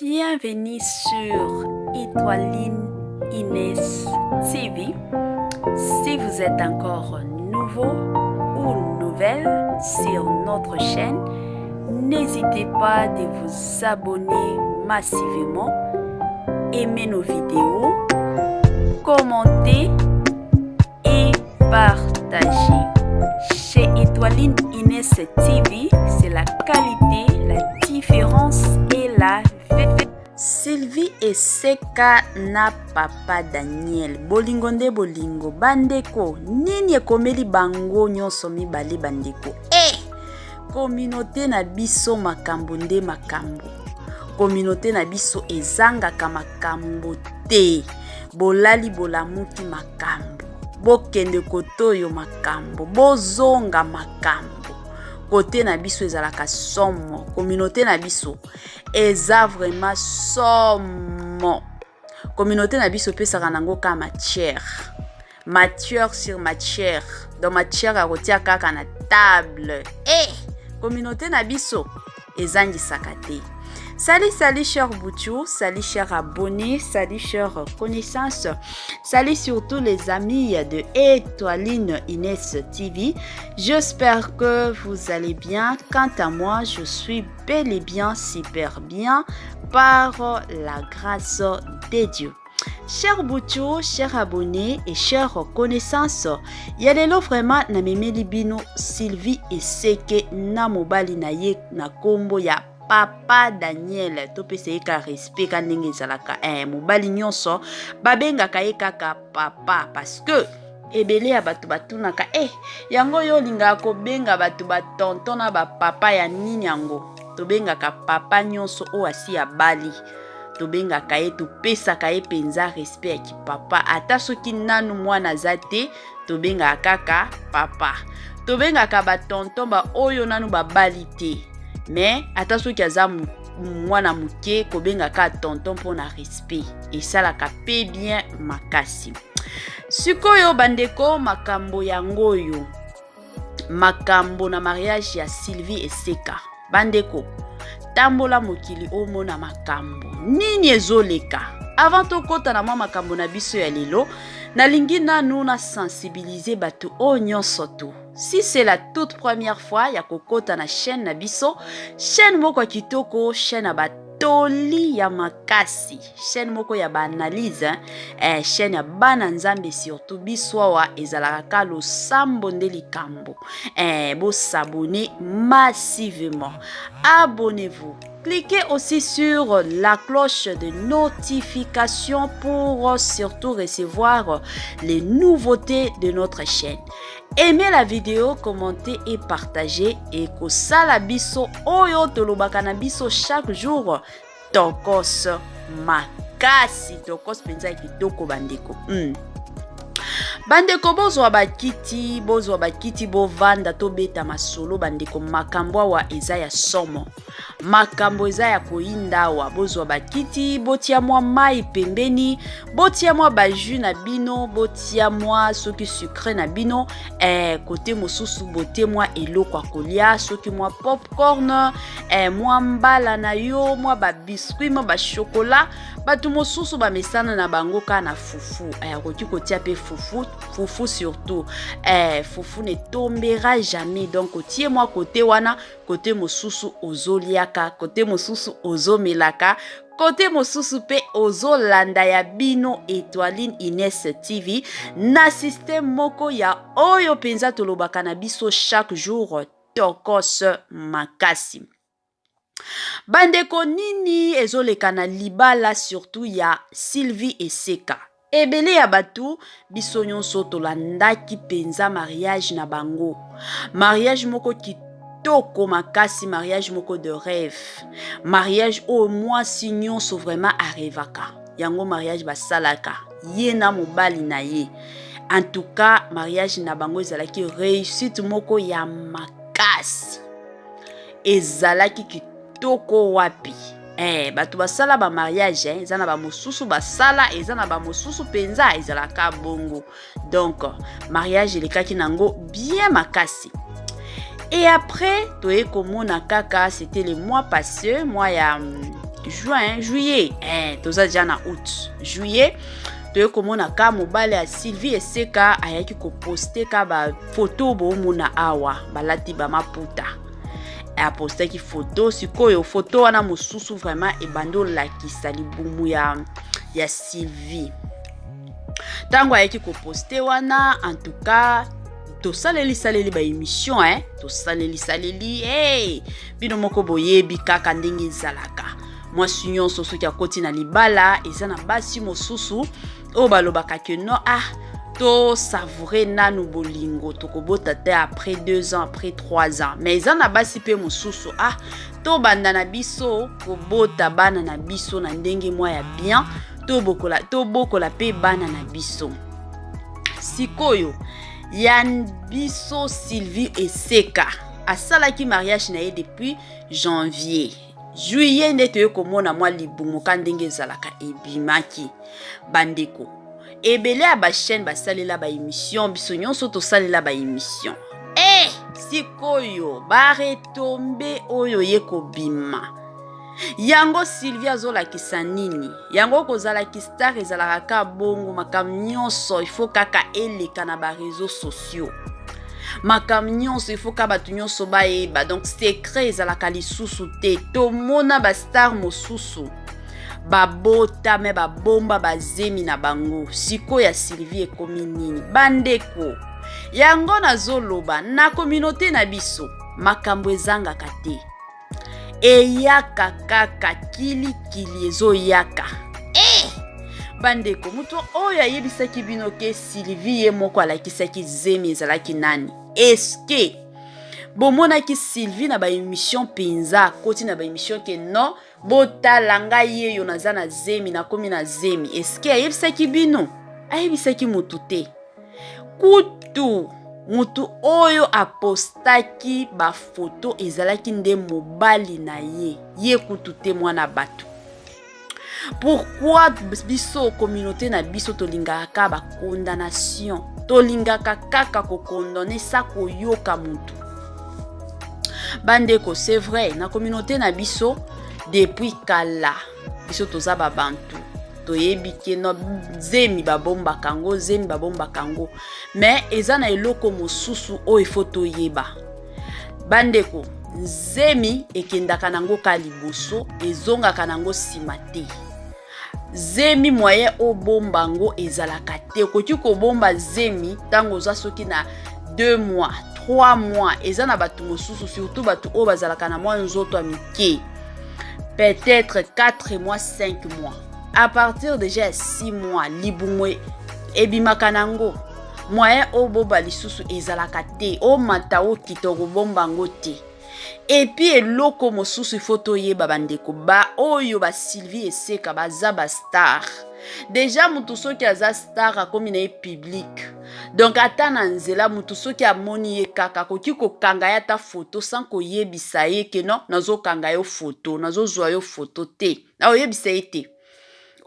Bienvenue sur Étoiline Inès TV. Si vous êtes encore nouveau ou nouvelle sur notre chaîne, n'hésitez pas de vous abonner massivement, aimer nos vidéos, commenter et partager. Chez Étoiline Inès TV, c'est la qualité, la différence et la vérité. Sylvie Eseka na papa Daniel bolingo bolingo bandeko nini ekomeli bango nyonso mibale bandeko communauté na biso makambo nde makambo, communauté na biso ezangaka makambo te, bolali bolamuki makambo, bokende kotoyo makambo, bozonga makambo. Côté na biso ezalaka somo, communauté na biso eza vraiment somo. Communauté na biso pesaka nango ka matière sur matière, dans matière a kotia kaka na table. Communauté na biso ezangisaka te. Salut chers Bouchou, salut chers abonnés, salut chers connaissances, salut surtout les amis de Étoiline Inès TV. J'espère que vous allez bien. Quant à moi, je suis bel et bien, super bien, par la grâce de Dieu. Chers Bouchou, chers abonnés et chers connaissances, yalelo vraiment na memeli bino Sylvie Eseka na mobali na ye na kombo ya papa Daniel. To pese ka respect ka ndenge ezalaka mobali nyonso babengaka ye kaka papa parce que ebele ya batu batunaka yango yo linga ko benga batu batonton na ba papa ya nini yango. To bengaka papa nyonso o asi ya bali. To bengaka ye to pesaka ye penza respect ya ki papa ata soki nanu mwana zate to bengaka kaka papa. To bengaka batonton ba oyo nanu ba bali te. Mais attention qu'il y a mwana muke kobenga ka tonton pour na respect et ça la kapé bien makasi. Sikoyo bandeko makambo yangoyo. Makambo na mariage ya Sylvie Eseka. Bandeko tambola mokili omona makambo. Nini ezoleka? Avant to kota na makambo na biso ya lelo, nalingi nanu na sensibiliser batu o nyonso tu. Si c'est la toute première fois ya kokota na chaîne na biso, chaîne moko kitoko, chaîne batoli ya makasi, chaîne moko ya ba analyse, chaîne ya bana nzambe surtout biso wa ezalaka lo sambo nde likambo. Bo s'abonner massivement. Abonnez-vous. Cliquez aussi sur la cloche de notification pour surtout recevoir les nouveautés de notre chaîne. Aimez la vidéo, commentez et partagez. Et kosala biso oyo tolobaka na biso chaque jour. Tokos makasi, tokos penza kitoko bandeko. Bandeko bozwa bakiti bo vanda to beta masolo bandeko makambo wa eza ya somo. Makambo eza ya koinda wa bozwa bakiti botia mwa mai pembeni, botia mwa baju na bino, botia mwa soki sucre na bino, kote mosusu bote mwa eloko kolia, soki mwa popcorn, mwa mbala na yo, mwa ba biscuit, mwa ba chocolat, batu mosusu ba mesana na bango ka na fufu. Koki kotia pe fufu surtout. Fufu ne tombera jamais. Donc tie moi côté wana, côté mosusu ozoliaka, côté mosusu ozomelaka, côté mosusu pe ozolanda ya bino Étoiline Inès TV na système moko ya oyo penza tolobaka na biso chaque jour tokos makasi. Bandeko nini ezoleka na libala surtout ya Sylvie Eseka. Ebele ya batu biso nyonso tolandaki penza mariage na bango. Mariage moko kitoko makasi, mariage moko de rêve. Mariage au mwasi nyonso vraiment arevaka. Yango mariage basalaka. Ye na mobali na ye. En tout cas, mariage na bango ezalaki réussite moko ya makasi. Ezalaki kitoko wapi. Batu basala ba mariage, ezana ba mosusu basala, ezana ba mosusu penza, ezalaka bongo. Donc, mariage elekaki nango bien makasi. Et après, toye komona kaka, c'était le mois passé, mois ya juillet toza déjà na août juillet toye komona ka mobali ya Sylvie Eseka ayaki ko poster ka ba photo bomona awa balati ba maputa a poster ki photo sikoyo photo wana mosusu vraiment ebando lakisa libumu ya Sylvie tango ayaki ko poster wana en tout cas to saleli ba émission to saleli bino moko boyebi kaka ndenge ezalaka mwasi nyonso soki akoti na libala eza na basi mosusu o balobaka ke no to savourer nanu bolingo to kobota te après 2 ans après 3 ans mais eza na basi pe mosusu to banda na biso kobota bana na biso na ndenge mwa ya bien to bokola pe bana na biso sikoyo yan biso Sylvie Eseka asalaki mariage na ye depuis janvier juillet nde toye komona mwa libumu ka ndenge ezalaka ebimaki bandeko ebele ya bachaîne basalela ba émission biso nyonso tosalela ba émission sikoyo baretombe oyo ye kobima yango Sylvie azolakisa nini yango kozalaki star ezalaka ka bongo makambo nyonso ifo kaka eleka na ba réseaux sociaux makambo nyonso ifo ka batu nyonso bayeba donc secret ezalaka lisusu te tomona ba star mosusu babota me babomba bazemi na bango siko ya Sylvie ekomi nini bandeko yango nazoloba na communauté na biso makambo ezangaka te eyaka kaka kilikili ezoyaka bandeko mutu oyo ayebisaki bino ke Sylvie ye moko alakisaki zemi ezalaki nani eske bomonaki Sylvie na ba émission penza koti na ba émission ke non botalanga ye yo naza na zemi na komi na zemi eske ayebisaki bino ayebisaki mutu te kutu mutu oyo apostaki ba photo ezalaki nde mobali na ye kutu te mwana bato pourquoi biso communauté na biso tolingaka ba condamnation tolingaka kaka ko condamner sa koyoka mutu bandeko c'est vrai na communauté na biso depuis kala biso toza ba bantu toyebi ke no zemi babomba kango mais eza na eloko mosusu o ifo toyeba bandeko zemi ekendaka nango ka liboso ezongaka nango sima te zemi moyen o bombango ezalaka te okoki kobomba zemi tango za soki na 2 mois 3 mois eza na batu mosusu surtout batu o bazalaka na mwa nzoto amike peut-être 4 mois 5 mois à partir déjà 6 mois libumwe ebimaka nango moyen o boba lisusu ezalaka te o mata o kitoko bombango te et puis eloko mosusu photo yeba bandeko ba oyo ba Sylvie Eseka baza ba star déjà mutu soki aza star akomi na public donc ata na nzela mutu soki amoni ye kaka koki kokanga ya ta photo sans koyebisa ye ke non nazokanga yo photo nazozwa yo photo te na oyebisa ye te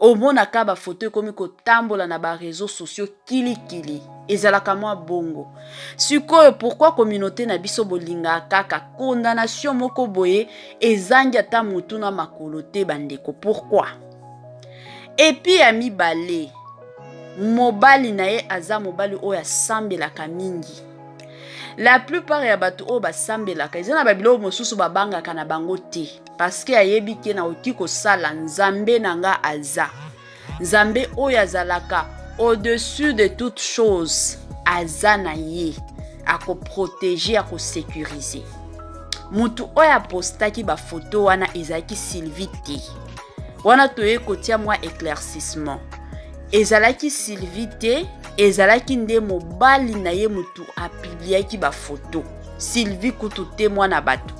omona ka ba photo ekomi kotambola na ba réseaux sociaux kilikili ezalaka mwa bongo sikoyo pourquoi communauté na biso bolinga kaka condamnation moko boye ezangi ata mutu na makolo te bandeko pourquoi et puis ami balé mobali na ye aza mobali oyo asambelaka mingi la plupart ya bato oyo basambelaka eza na babilo mosusu babangaka na bango te parce que ayebi ke na oti kosala nzambe nanga aza nzambe oyo azalaka au-dessus de toute chose aza na ye ako protéger ako sécuriser mutu oyo apostaki ba photo wana ezalaki Sylvie te wana toye kotia mwa éclaircissement ezalaki Sylvie te ezalaki nde mobali na ye mutu apibliaki ba photo Sylvie kutu te mwana bato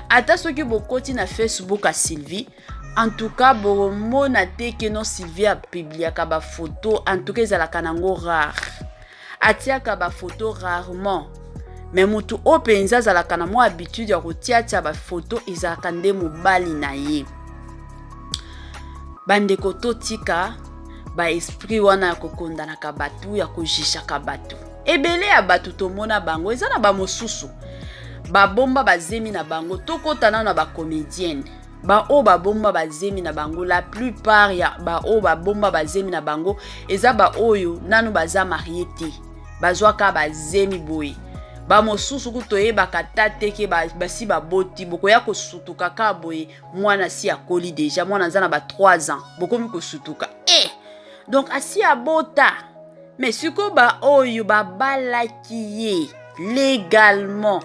ata soki bokoti na Facebook a Sylvie en tout cas bomona te ke no Sylvie apibliaka ba photo en tout cas ezalaka nango rare atiaka ba photo rarement mais mutu openza azalaka na mwa habitude ya kotia ba photo ezalaka nde mobali na ye bandeko totika ba esprit wana ya kokondanaka batu ya kojishaka batu ebele ya batu tomona bango eza na ba mosusu babomba bazemi na bango tokotana na ba comédienne ba o ba bomba ba zemi na bango la plupart ya ba o ba bomba ba zemi na bango eza ba oyo nanu baza marié te bazwaka ba zemi boye ba mosusu kutoye bakata teke basi baboti boko ya kosutuka ka boye mwana si akoli deja mwana nza na ba 3 ans bokomi kosutuka donc asi abota mais siko ba oyo babalaki ye légalement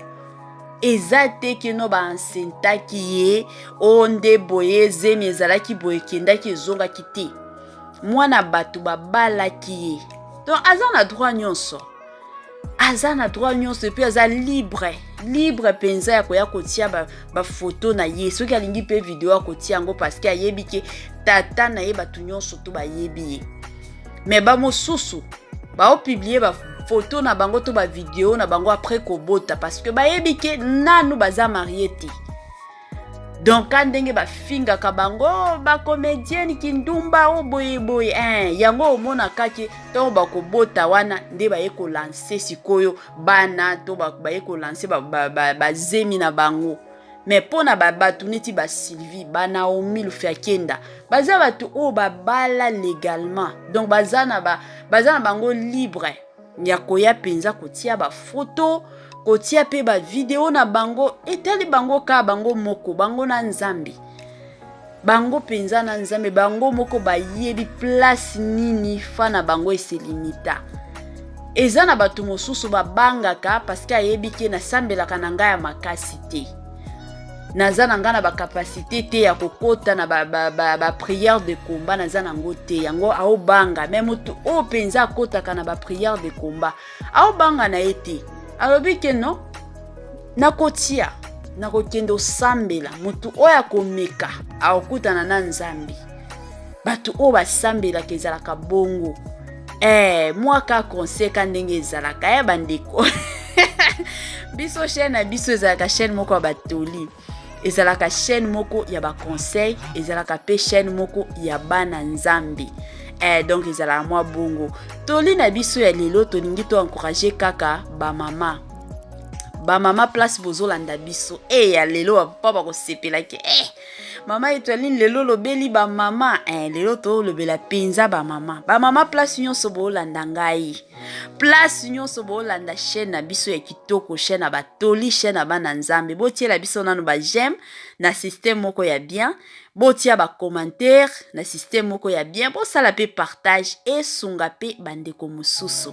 eza teke no bansentaki ye onde boye zemi ezalaki boye kendaki ezongaki te mwana bato babalaki ye donc aza na droit nyonso epuis aza libre penza ya koya kotia ba photo na ye soki alingi pe video ya kotia yango parce que ayebi ke tata na ye bato nyonso to bayebi ye mais ba mosusu baopublie ba photo na bango to ba video na bango après kobota parce que bayebi ke nanu baza marié te donc ndenge bafinga ka bango ba comédienne kindumba o boye yango omona kaki to bakobota wana nde baye ko lancer sikoyo bana to baye ko lancer ba zemi na bango mais pona batu neti ba Sylvie bana o milufya kenda baza batu o babala légalement donc baza na bango libre ya koya penza kotia ba photo kotia pe ba video na bango etali bango ka bango moko bango na nzambi bango penza na nzambe bango moko bayebi place nini fa na bango eselimita eza na batu mosusu babangaka parce que ayebi ke na sambelaka na ngai ya makasi te naza na ngai na ba capacité te ya kokota na ba prière de combat naza nango te yango aobanga même mutu o penza akotaka na ba prière de combat aobanga na ete alobi ke no nakotia nakokende osambela mutu oyo akomeka akokutana na nzambi batu oyo basambelaka ezalaka bongo mwaka konseka ndenge ezalaka bandeko biso chaîne na biso ezalaka chaîne moko ya batoli ezalaka chaîne moko ya baconseil ezalaka pe chaîne moko ya bana nzambi donc ezalaka mwa bongo toli na biso ya lelo tolingi to encourager kaka bamama place bozolanda biso ya lelo bapapa bakosepelaki mama etoiline lelo lobeli bamama lelo tolobela penza bamama place nyonso boolanda ngai place nyonso boolanda chaîne na biso ya kitoko chaîne na batoli chaîne na bana nzambe botiela biso nano ba j'aime na système moko ya bien botia ba commentaire na système moko ya bien bosala pe partage esunga pe bandeko mosusu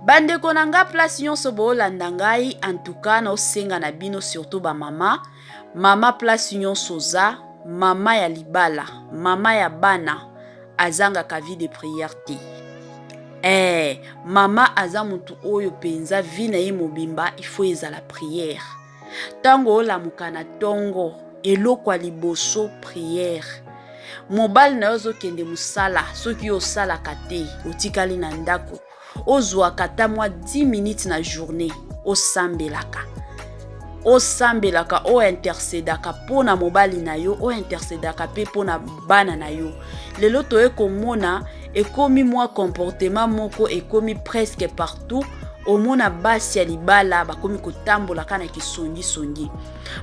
bandeko na nga place nyonso boolanda ngai en tout cas na osenga na bino surtout mama place nyonso za mama ya libala mama ya bana azangaka vie de prière te mama aza mutu oyo penza vie na ye mobimba il faut ezala prière tango olamuka na tongo eloko ya liboso prière mobali na yo ozokende mosala soki osalaka te otikali na ndako ozwaka ta mwa 10 minutes na journée osambelaka intercedaka pona mobali na yo intercedaka pe pona bana na yo lelo toye komona ekomi mwa comportement moko ekomi presque partout omona basi ya libala bakomi kotambola kana kisongi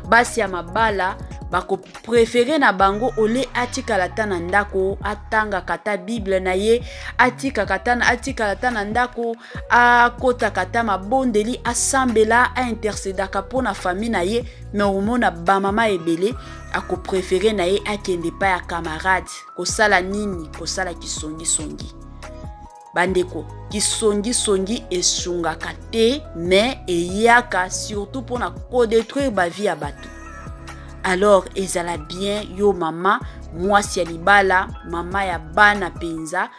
basi ya mabala bako préféré na bango ole atikala ta na ndako atanga kata bible na ye atikala ta na ndako akota kata mabondeli asambela intercedaka pona famille na ye mais omona bamama ebele ako préféré na ye akende pa ya camarade kosala nini kosala kisongi bandeko kisongi esungaka te mais eyaka surtout pona kodétruire ba vie ya bato alors ezala bien yo mama mwasi ya libala mama ya bana penza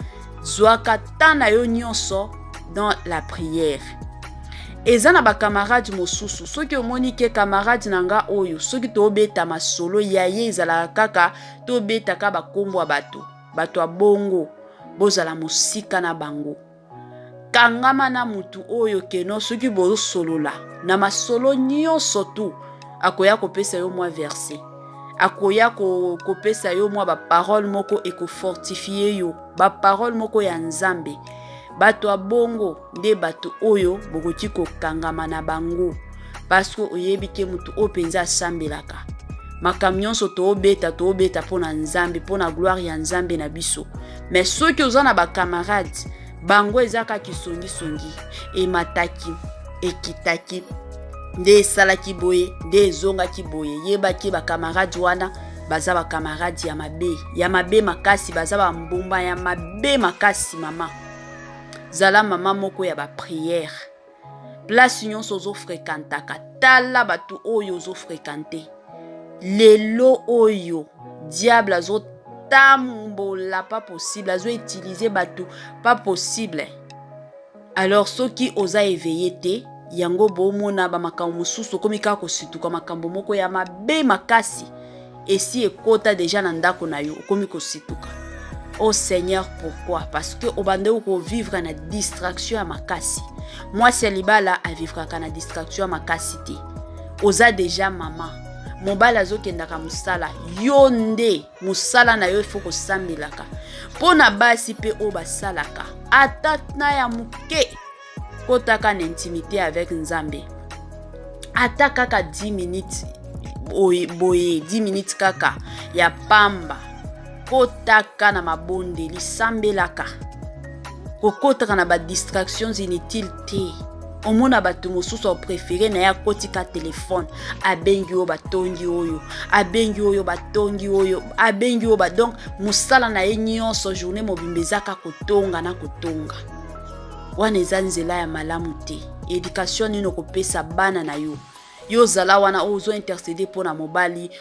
zwaka tana yo nyonso dans la prière eza na ba camarade mosusu soki omoni ke camarade nanga oyo soki tobeta masolo ya ye ezala kaka tobeta ka bakombo bato ya bongo bozala musika na bango kangama na mutu oyo keno soki bozosolola na masolo nyonso tu akoya kopesa yo mwa verset akoya kopesa yo mwa ba parole moko ekofortifier yo ba parole moko ya nzambe bato ya bongo nde bato oyo bokoki kokangama na bango parce que oyebi ke mutu oyo penza asambelaka makambo nyonso toobeta pona nzambe pona gloire ya nzambe na biso. Mais soki oza na bakamarade bango ezaka kisongi emataki ekitaki nde esalaki boye nde ezongaki boye, yebaki bakamarade wana baza bakamarade ya mabe makasi, baza bambumba ya mabe makasi. Mama zala mama moko ya bapriere, place nyonso ozofrekantaka tala batu oyo ozofrekante. Lelo oyo diable azotambola pas possible, azoutiliser batu pas possible. Alors soki oza éveillé te yango bomona ba makambo mosusu komi kaka kosituka makambo moko ya mabe makasi esi ekota déjà na ndako na yo komi kosituka. Oh Seigneur, pourquoi? Parce que obande ko vivre na distraction ya makasi. Moi c'est libala a vivre na distraction ya makasi te. Oza déjà maman. Mobala azokendaka musala yo nde musala na yo ifo kosambelaka pona basi pe o basalaka ata na ya muke kotaka na intimité avec nzambe ata kaka 10 minutes boye 10 minutes kaka ya pamba kotaka na mabonde lisambelaka kokotaka na ba distractions inutiles te. Omona batu mosusu o préféré na ya kotika téléphone abengi o batongi oyo abengi oyo batongi oyo abengi o ba, donc musala na ye nyonso journée mobimbezaka kotonga na kotonga. Wana eza nzela ya malamu te. Éducation nino kopesa bana na yo yo zala wana ozo intercéder pona mobali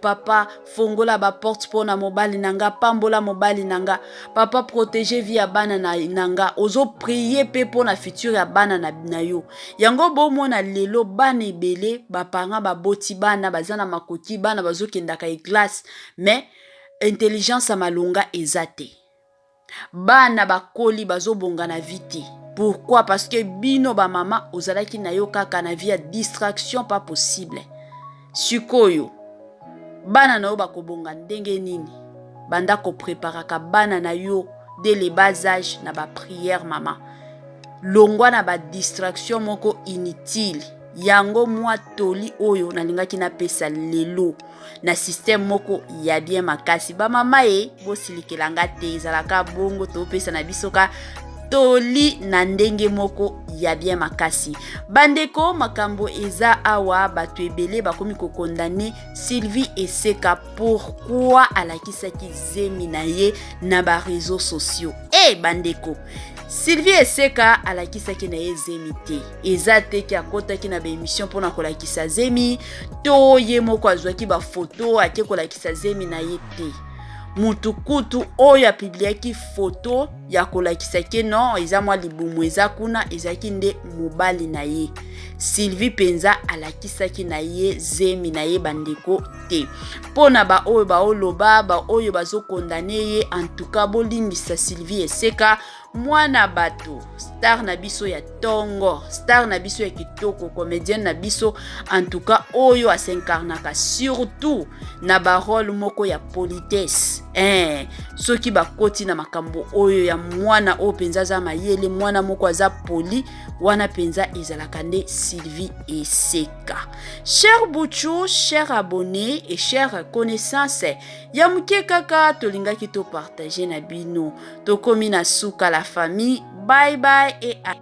papa fongola ba porte pona mobali nanga, pambola mobali nanga, papa protéger via bana na nanga, ozo prier pe pona futur ya bana na yo. Yango bomona lelo bana ebele ba parents ba boti bana bazana makoki bana bazokendaka e classe, mais intelligence amalonga ezate. Bana bakoli bazobonga na vite. Pourquoi? Parce que bino ba mama ozalaki na yo kaka na via distraction pas possible. Sikoyo bana na yo bakobonga ndenge nini? Banda ko préparaka bana na yo dès le bas âge na ba prière mama. Longwa na ba distraction moko inutile. Yango mwa toli oyo nalingaki na pesa lelo na système moko ya bien makasi. Ba mama bo silikelanga te ezalaka bongo to pesa na bisoka toli na ndenge moko ya bien makasi. Bandeko makambo eza awa batu ebele bakomi ko condamner Sylvie Eseka. Pourquoi alakisaki zemi na ye na ba réseaux sociaux? Bandeko Sylvie Eseka alakisaki na ye zemi te. Eza te ki akotaki na ba émission pona kolakisa zemi to ye moko azwaki ba photo ake kolakisa zemi na ye te. Mutukutu oyo apibliaki photo ya kolakisaki non eza mwa libumu eza kuna ezaki nde mobali na ye. Sylvie penza alakisaki na ye zemi na ye bandeko te. Pona ba oyo ba oloba ba oyo bazo condamner ye, en tout cas bolimbisa Sylvie Eseka mwana bato star na biso ya tongo, star na biso ya kitoko, comédienne na biso, en tout cas oyo asenkarnaka surtout na ba rôle moko ya politesse. Soki bakoti na makambo oyo ya mwana o penza za mayele mwana moko aza poli wana penza ezalaka nde Sylvie Eseka. Cher Bouchou, cher abonné et chère connaissance ya muke kaka tolingaki to partager na bino to komi na suka la famille. Bye bye et à